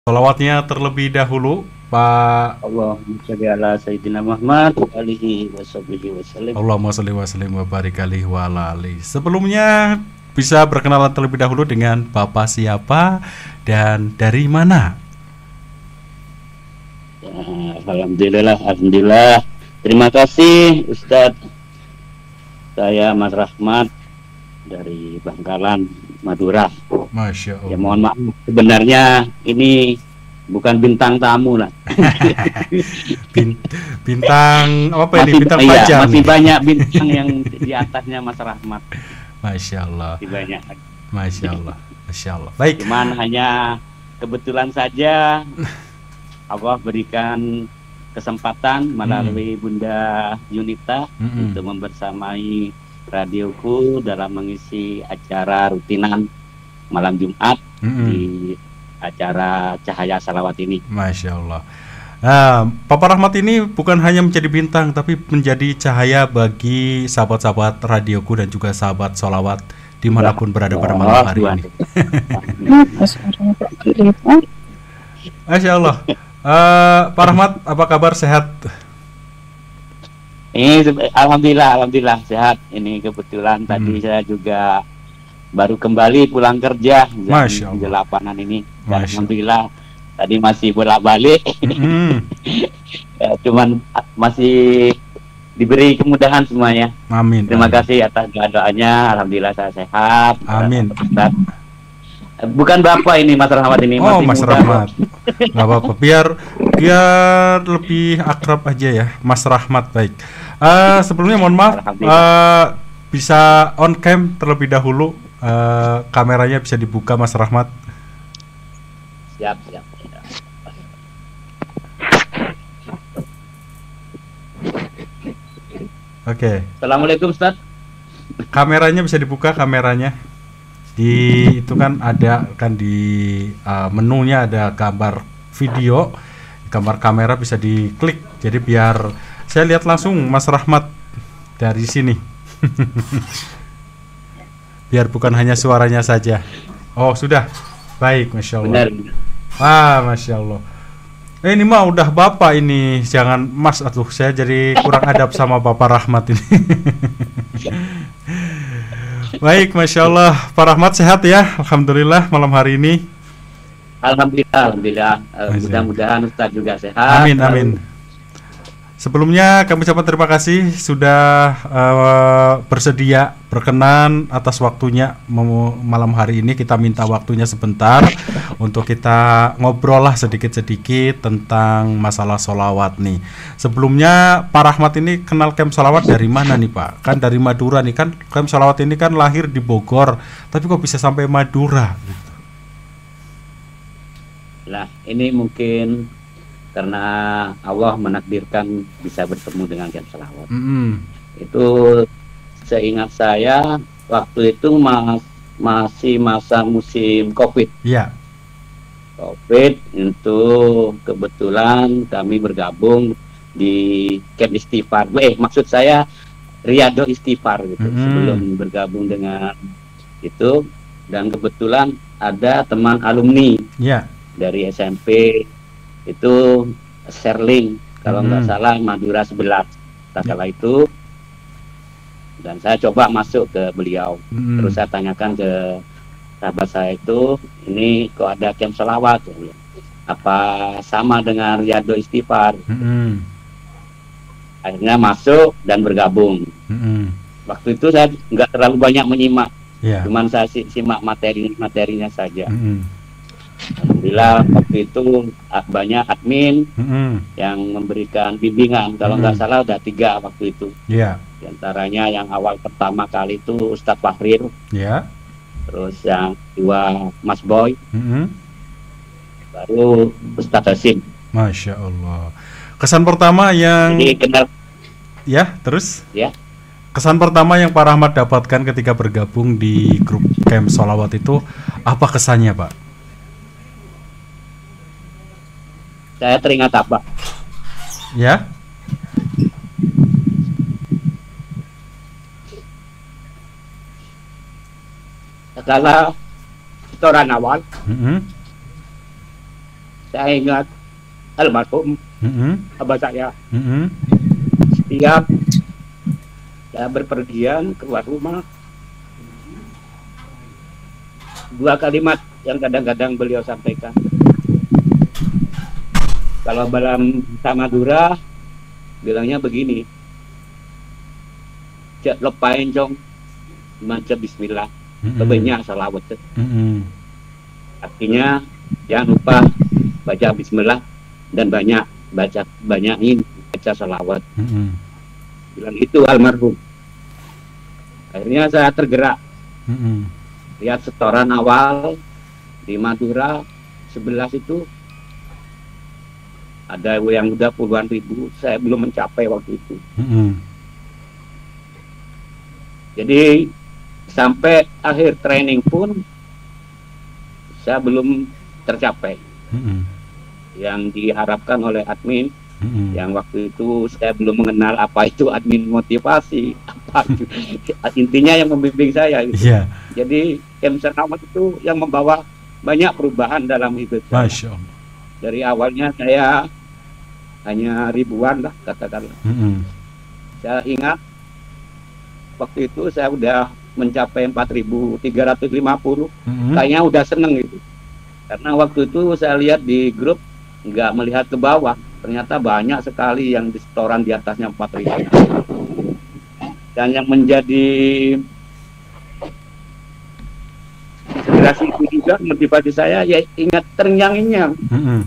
Sholawatnya terlebih dahulu, Pak. Allahumma sholli ala Sayyidina Muhammad wa alihi washabihi wasallam. Allahumma sholli wa sallim wa barik alaihi wa ala alihi. Sebelumnya bisa berkenalan terlebih dahulu dengan Bapak siapa dan dari mana? Ya, alhamdulillah. Terima kasih Ustadz. Saya Mas Rahmat dari Bangkalan, Madura. Masya Allah. Ya mohon maaf, sebenarnya ini bukan bintang tamu lah. Bintang apa ini? Masih, Bintang iya, pajang. masih banyak bintang yang di atasnya Mas Rahmat. Masya Allah. Masih banyak. Masya Allah. Masya Allah. Baik. Cuman hanya kebetulan saja Allah berikan kesempatan melalui Bunda Yunita untuk membersamai radioku dalam mengisi acara rutinan malam Jumat di acara Cahaya Salawat ini. Masya Allah. Nah, Papa Rahmat ini bukan hanya menjadi bintang, tapi menjadi cahaya bagi sahabat-sahabat radioku dan juga sahabat sholawat dimanapun berada pada malam hari ini. Masya Allah. Pak Rahmat, apa kabar, sehat? Ini alhamdulillah sehat. Ini kebetulan tadi saya juga baru kembali pulang kerja jam 8-an ini. Dan alhamdulillah tadi masih bolak-balik. Ya, cuman masih diberi kemudahan semuanya. Amin. Terima kasih atas doanya. Alhamdulillah saya sehat. Amin. Bukan Bapak ini, Mas Rahmat ini. Oh, Mas Rahmat. Nggak apa-apa. Biar lebih akrab aja ya, Mas Rahmat. Baik. Sebelumnya mohon maaf, bisa on cam terlebih dahulu. Kameranya bisa dibuka, Mas Rahmat. Siap. Oke. Assalamualaikum, Ustaz. Kameranya bisa dibuka, kameranya. Itu kan ada kan di menunya ada gambar video, gambar kamera bisa diklik. Jadi biar saya lihat langsung Mas Rahmat dari sini. Biar bukan hanya suaranya saja. Oh, sudah. Baik, Masya Allah. Benar. Masya Allah. Ini mah udah Bapak ini, jangan Mas. Aduh, saya jadi kurang adab sama Bapak Rahmat ini. Baik, Masya Allah. Pak Rahmat sehat ya? Alhamdulillah malam hari ini. Alhamdulillah. Mudah-mudahan Ustaz juga sehat. Amin. Sebelumnya kami ucapkan terima kasih sudah bersedia berkenan atas waktunya malam hari ini. Kita minta waktunya sebentar untuk kita ngobrol lah sedikit-sedikit tentang masalah sholawat nih. Sebelumnya Pak Rahmat ini kenal camp sholawat dari mana nih Pak? Kan dari Madura nih kan, camp sholawat ini kan lahir di Bogor, tapi kok bisa sampai Madura gitu? Nah, ini mungkin karena Allah menakdirkan bisa bertemu dengan camp sholawat. Itu seingat saya waktu itu masih masa musim COVID. Iya. COVID itu kebetulan kami bergabung di camp istighfar. Maksud saya Riyadho Istighfar gitu. Sebelum bergabung dengan itu, dan kebetulan ada teman alumni dari SMP itu Sherling, kalau nggak salah Madura 11 kala itu, dan saya coba masuk ke beliau. Terus saya tanyakan ke sahabat saya itu, ini kok ada camp sholawat, apa sama dengan Riyadho Istighfar? Akhirnya masuk dan bergabung. Waktu itu saya nggak terlalu banyak menyimak, cuman saya simak materinya saja. Alhamdulillah waktu itu banyak admin yang memberikan bimbingan. Kalau nggak salah udah 3 waktu itu. Di antaranya yang awal pertama kali itu Ustadz Fahrir. Terus yang kedua Mas Boy. Baru Ustadz Hasim. Masya Allah. Kesan pertama yang terus? Kesan pertama yang Pak Rahmat dapatkan ketika bergabung di grup camp sholawat itu apa kesannya, Pak? Saya teringat apa? Ya. Kalau setoran awal, saya ingat almarhum Mm-mm. abah saya. Mm-mm. Setiap saya berpergian keluar rumah, dua kalimat yang kadang-kadang beliau sampaikan. Kalau dalam Samadura bilangnya begini, cek lepain cong, maca bismillah, kebanyakan salawat. Mm-mm. Artinya jangan lupa baca bismillah dan banyakin baca salawat. Mm-mm. Bilang itu almarhum. Akhirnya saya tergerak. Mm-mm. Lihat setoran awal di Madura 11 itu ada yang udah puluhan ribu, saya belum mencapai waktu itu. Mm-mm. Jadi sampai akhir training pun saya belum tercapai Mm-mm. yang diharapkan oleh admin. Mm-mm. Yang waktu itu saya belum mengenal apa itu admin motivasi, apa itu. Intinya yang membimbing saya gitu. Iya, Jadi Kem Selamat itu yang membawa banyak perubahan dalam hidup saya. Masya Allah. Dari awalnya saya hanya ribuan lah katakanlah. Mm-mm. Saya ingat waktu itu saya udah mencapai 4.350. Mm-mm. Kayaknya udah seneng gitu. Karena waktu itu saya lihat di grup nggak melihat ke bawah. Ternyata banyak sekali yang di setoran di atasnya 4.000. Dan yang menjadi inspirasi itu juga motivasi saya ya ingat terngiang-ngiang Mm-mm.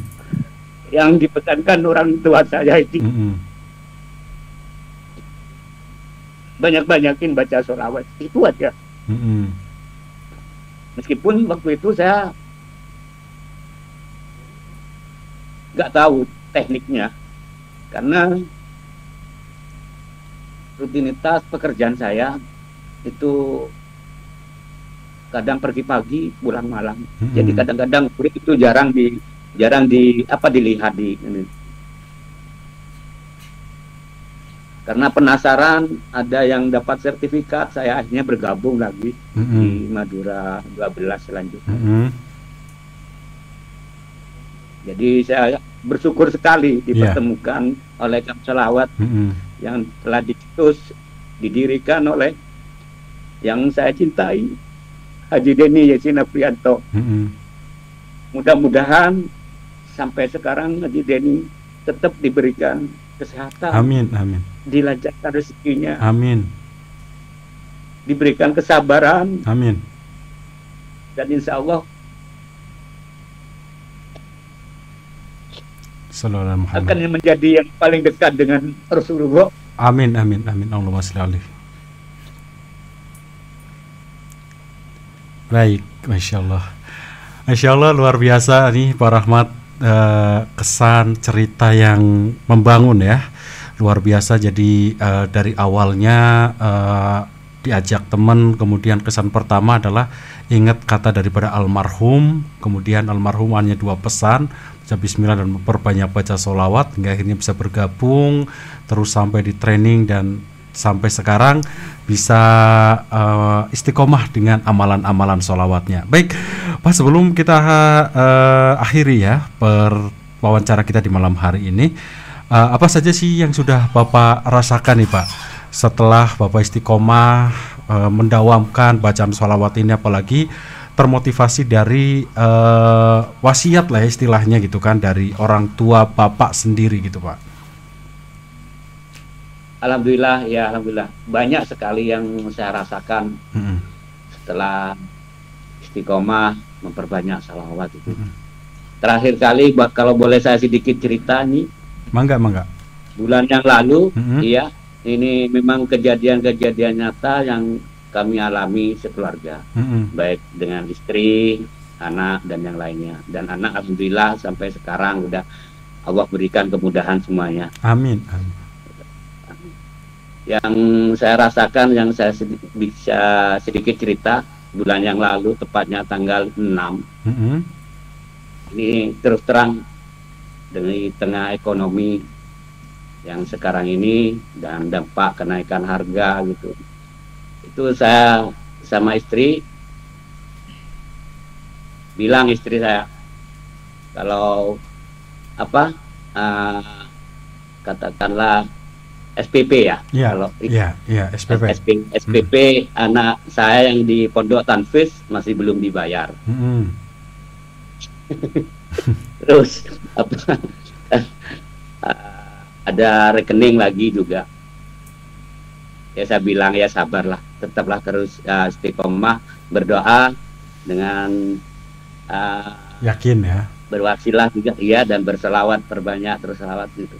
yang dipesankan orang tua saya itu. Mm-mm. Banyak-banyakin baca sholawat itu aja. Mm-mm. Meskipun waktu itu saya nggak tahu tekniknya karena rutinitas pekerjaan saya itu kadang pergi pagi pulang malam. Mm-mm. Jadi kadang-kadang murid itu jarang dilihat di ini. Karena penasaran ada yang dapat sertifikat, saya akhirnya bergabung lagi di Madura 12 selanjutnya. Mm-mm. Jadi saya bersyukur sekali Iya. dipertemukan oleh Kam Sholawat Mm-mm. yang telah didirikan oleh yang saya cintai, Haji Deni Yasin Afrianto. Mm-mm. Mudah-mudahan sampai sekarang Haji Deni tetap diberikan kesehatan, Amin, amin, dilancarkan rezekinya, amin, diberikan kesabaran, amin. dan insya Allah Sallallahu alaihi akan Muhammad. menjadi yang paling dekat dengan Rasulullah. Amin, amin, amin. Allahumma sholli alaihi. Baik, masya Allah. Masya Allah, luar biasa nih Pak Rahmat, kesan cerita yang membangun ya, luar biasa. Jadi dari awalnya diajak teman, kemudian kesan pertama adalah ingat kata daripada almarhum, kemudian almarhum hanya 2 pesan, baca bismillah dan memperbanyak baca sholawat, hingga akhirnya bisa bergabung terus sampai di training dan sampai sekarang bisa istiqomah dengan amalan-amalan sholawatnya. Baik Pak, sebelum kita akhiri ya wawancara kita di malam hari ini, apa saja sih yang sudah Bapak rasakan nih Pak setelah Bapak istiqomah mendawamkan bacaan sholawat ini, apalagi termotivasi dari wasiat lah ya istilahnya gitu kan, dari orang tua Bapak sendiri gitu Pak. Alhamdulillah, ya alhamdulillah. Banyak sekali yang saya rasakan Mm-mm. setelah istiqomah memperbanyak salawat itu. Mm-mm. Terakhir kali, kalau boleh saya sedikit cerita nih, Mangga, mangga. bulan yang lalu, Mm-mm. iya, ini memang kejadian-kejadian nyata yang kami alami sekeluarga, Mm-mm. baik dengan istri, anak, dan yang lainnya. Dan anak alhamdulillah sampai sekarang udah Allah berikan kemudahan semuanya. Amin, amin. Yang saya rasakan, yang saya bisa sedikit cerita, bulan yang lalu, tepatnya tanggal 6, Mm-mm. ini terus terang dari tengah ekonomi yang sekarang ini dan dampak kenaikan harga gitu, itu saya sama istri bilang, istri saya, kalau apa katakanlah SPP ya. Iya, Kalau iya, SPP. SPP anak saya yang di Pondok Tanfis masih belum dibayar. Terus apa ada rekening lagi juga. Ya saya bilang ya sabarlah, tetaplah terus istiqomah berdoa dengan yakin ya. Berwasilah juga iya, dan berselawat, perbanyak terus selawat gitu.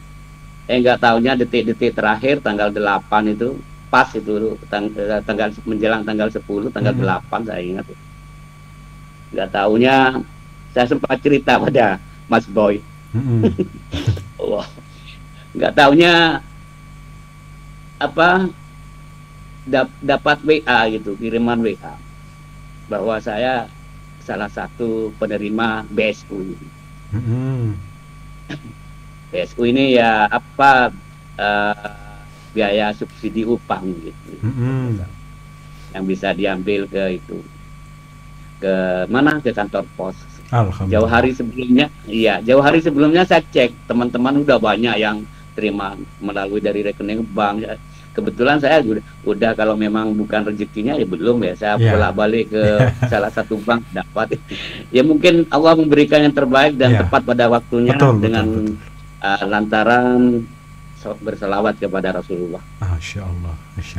Nggak taunya detik-detik terakhir tanggal 8 itu pas itu tanggal menjelang tanggal 10 tanggal 8 saya ingat. Nggak taunya saya sempat cerita pada Mas Boy. Wah, nggak taunya apa dapat WA gitu, kiriman WA bahwa saya salah satu penerima BSU. BSU ini ya apa biaya subsidi upah gitu, yang bisa diambil ke itu ke mana, ke kantor pos. Jauh hari sebelumnya saya cek, teman-teman udah banyak yang terima melalui dari rekening bank. Kebetulan saya udah kalau memang bukan rezekinya ya belum ya, saya bolak-balik ke salah satu bank dapat. Ya mungkin Allah memberikan yang terbaik dan tepat pada waktunya, betul. Lantaran berselawat kepada Rasulullah. Masya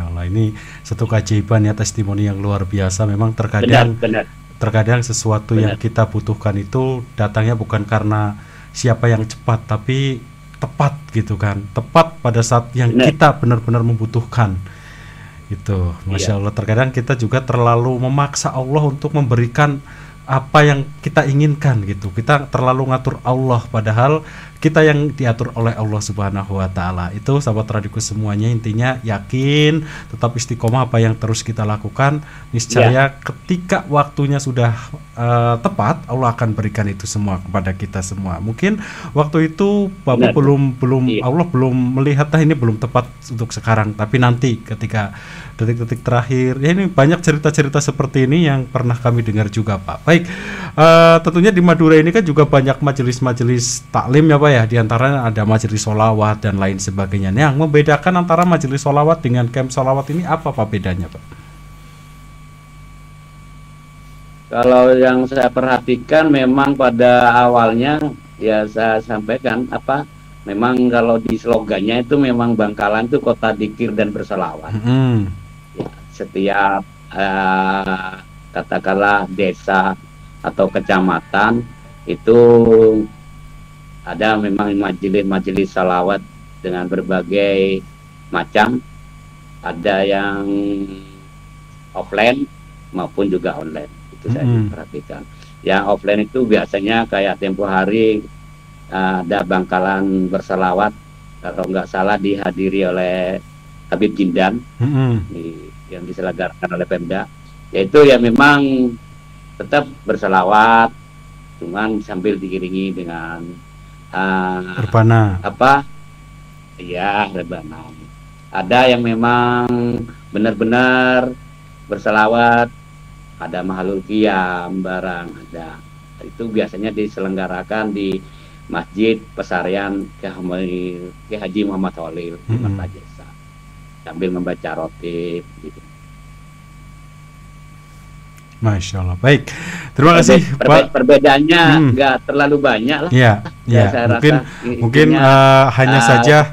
Allah, ini satu keajaiban ya, testimoni yang luar biasa. Memang terkadang sesuatu yang kita butuhkan itu datangnya bukan karena siapa yang cepat, tapi tepat gitu kan, tepat pada saat yang kita benar-benar membutuhkan itu. Masya Allah, terkadang kita juga terlalu memaksa Allah untuk memberikan apa yang kita inginkan gitu. Kita terlalu ngatur Allah, padahal kita yang diatur oleh Allah Subhanahu wa Ta'ala. Itu sahabat radioku semuanya, intinya yakin, tetap istiqomah apa yang terus kita lakukan. Niscaya ketika waktunya sudah tepat, Allah akan berikan itu semua kepada kita semua. Mungkin waktu itu Bapak Allah belum melihat ini belum tepat untuk sekarang, tapi nanti ketika detik-detik terakhir ya, ini banyak cerita-cerita seperti ini yang pernah kami dengar juga Pak. Baik, tentunya di Madura ini kan juga banyak majelis-majelis taklim ya Pak ya, diantaranya ada majelis sholawat dan lain sebagainya. Yang membedakan antara majelis sholawat dengan camp sholawat ini apa Pak bedanya Pak? Kalau yang saya perhatikan memang pada awalnya ya saya sampaikan memang kalau di slogannya itu memang Bangkalan itu kota dzikir dan berselawat. Ya, setiap katakanlah desa atau kecamatan itu ada memang majelis salawat dengan berbagai macam, ada yang offline maupun juga online. Itu saya perhatikan. Yang offline itu biasanya kayak tempo hari ada Bangkalan berselawat, kalau nggak salah dihadiri oleh Habib Jindan yang diselenggarakan oleh Pemda. Yaitu ya memang tetap berselawat, cuman sambil diiringi dengan rebana. Rebana. Ada yang memang benar-benar berselawat, ada mahalul qiyam barang ada. Itu biasanya diselenggarakan di Masjid Pesarian Ki Haji Muhammad Khalil di Martajasa, sambil membaca rotib gitu. Masya Allah, baik. Terima kasih Pak. Perbedaannya nggak terlalu banyak lah. Mungkin hanya saja,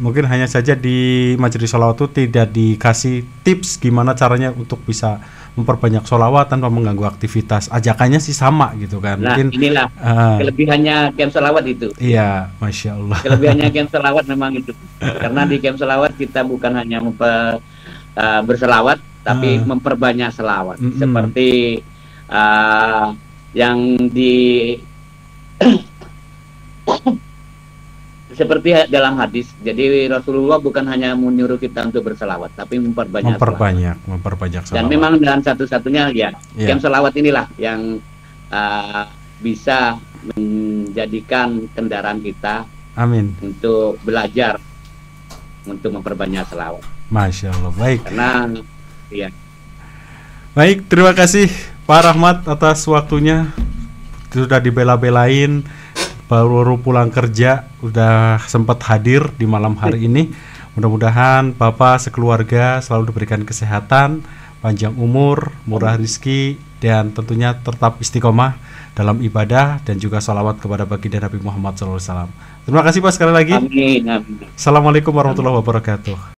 mungkin hanya saja di majelis sholawat itu tidak dikasih tips gimana caranya untuk bisa memperbanyak sholawat tanpa mengganggu aktivitas. Ajakannya sih sama gitu kan. Nah, mungkin inilah kelebihannya camp sholawat itu. Iya, Masya Allah. Kelebihannya camp sholawat memang itu. Karena di camp sholawat kita bukan hanya berselawat, tapi memperbanyak selawat. Seperti yang seperti dalam hadis. Jadi Rasulullah bukan hanya menyuruh kita untuk berselawat, tapi memperbanyak selawat. Dan memang dengan satu-satunya camp selawat inilah yang bisa menjadikan kendaraan kita untuk belajar untuk memperbanyak selawat. Masya Allah, baik. Karena baik, terima kasih Pak Rahmat atas waktunya, sudah dibela-belain baru pulang kerja, udah sempat hadir di malam hari ini. Mudah-mudahan Bapak sekeluarga selalu diberikan kesehatan, panjang umur, murah rezeki, dan tentunya tetap istiqomah dalam ibadah dan juga salawat kepada baginda Nabi Muhammad SAW. Terima kasih Pak sekali lagi. Amin, amin. Assalamualaikum warahmatullahi wabarakatuh.